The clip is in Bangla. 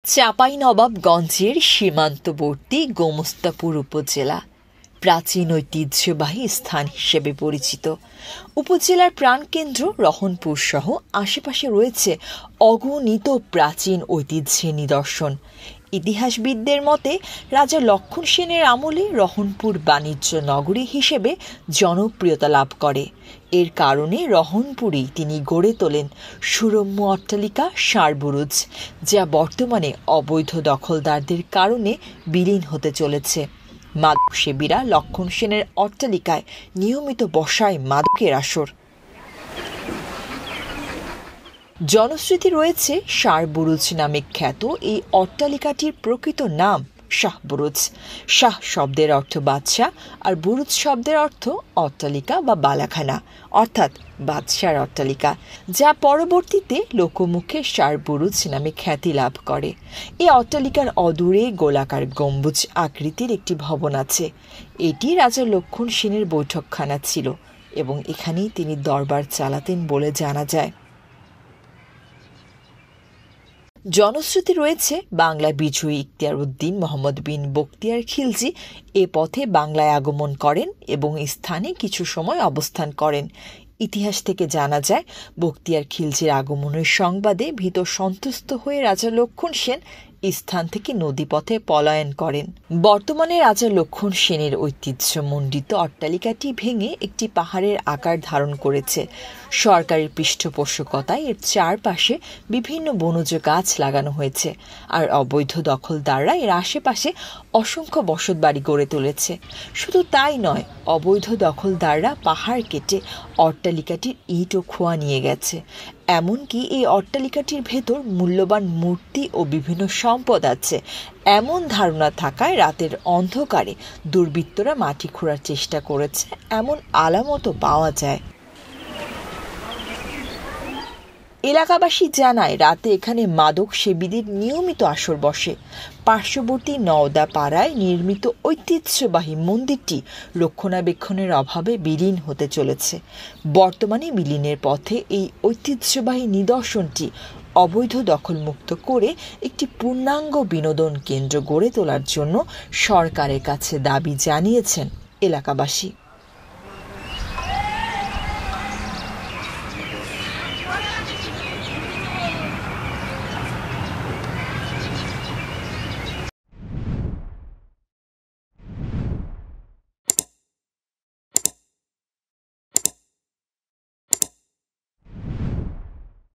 চাঁপাইনবাবগঞ্জের সীমান্তবর্তী গোমস্তাপুর উপজেলা প্রাচীন ঐতিহ্যবাহী স্থান হিসেবে পরিচিত। উপজেলার প্রাণকেন্দ্র রহনপুর সহ আশেপাশে রয়েছে অগণিত প্রাচীন ঐতিহ্যের নিদর্শন। ইতিহাসবিদদের মতে রাজা লক্ষণ সেনের আমলে রহনপুর বাণিজ্য নগরী হিসেবে জনপ্রিয়তা লাভ করে। এর কারণে রহনপুরেই তিনি গড়ে তোলেন সুরম্য অট্টালিকা ষাঁড়বুরুজ, যা বর্তমানে অবৈধ দখলদারদের কারণে বিলীন হতে চলেছে। মাদকসেবীরা লক্ষণ সেনের অট্টালিকায় নিয়মিত বসায় মাদকের আসর। জনশ্রুতি রয়েছে ষাঁড়বুরুজ নামে খ্যাত এই অট্টালিকাটির প্রকৃত নাম শাহবুরুজ। শাহ শব্দের অর্থ বাদশাহ আর বুরুজ শব্দের অর্থ অট্টালিকা বা বালাখানা, অর্থাৎ বাদশার অট্টালিকা, যা পরবর্তীতে লোকমুখে ষাঁড়বুরুজ নামে খ্যাতি লাভ করে। এই অট্টালিকার অদূরে গোলাকার গম্বুজ আকৃতির একটি ভবন আছে। এটি রাজা লক্ষণ সেনের বৈঠকখানা ছিল এবং এখানেই তিনি দরবার চালাতেন বলে জানা যায়। জনশ্রুতি রয়েছে বাংলা বিজয়ী ইখতিয়ার উদ্দিন মোহাম্মদ বিন বখতিয়ার খিলজি এ পথে বাংলায় আগমন করেন এবং স্থানে কিছু সময় অবস্থান করেন। ইতিহাস থেকে জানা যায় বখতিয়ার খিলজির আগমনের সংবাদে ভীত সন্তুষ্ট হয়ে রাজা লক্ষণ সেন স্থান থেকে নদীপথে পলায়ন করেন। বর্তমানে রাজা লক্ষণ সেনের ঐতিহ্যমণ্ডিত অট্টালিকাটি ভেঙে একটি পাহাড়ের আকার ধারণ করেছে। সরকারের পৃষ্ঠপোষকতায় এর চারপাশে বিভিন্ন বনজ গাছ লাগানো হয়েছে, আর অবৈধ দখলদাররা এর আশেপাশে অসংখ্য বসতবাড়ি গড়ে তুলেছে। শুধু তাই নয়, অবৈধ দখলদাররা পাহাড় কেটে অট্টালিকাটির ইট ও খোয়া নিয়ে গেছে। এমনকি এই অট্টালিকাটির ভেতর মূল্যবান মূর্তি ও বিভিন্ন সম্পদ আছে এমন ধারণা থাকায় রাতের অন্ধকারে দুর্বৃত্তরা মাটি খোঁড়ার চেষ্টা করেছে এমন আলামতও পাওয়া যায়। এলাকাবাসী জানায় রাতে এখানে মাদক সেবীদের নিয়মিত আসর বসে। পার্শ্ববর্তী নওদা পাড়ায় নির্মিত ঐতিহ্যবাহী মন্দিরটি রক্ষণাবেক্ষণের অভাবে বিলীন হতে চলেছে। বর্তমানে বিলীনের পথে এই ঐতিহ্যবাহী নিদর্শনটি অবৈধ দখলমুক্ত করে একটি পূর্ণাঙ্গ বিনোদন কেন্দ্র গড়ে তোলার জন্য সরকারের কাছে দাবি জানিয়েছেন এলাকাবাসী।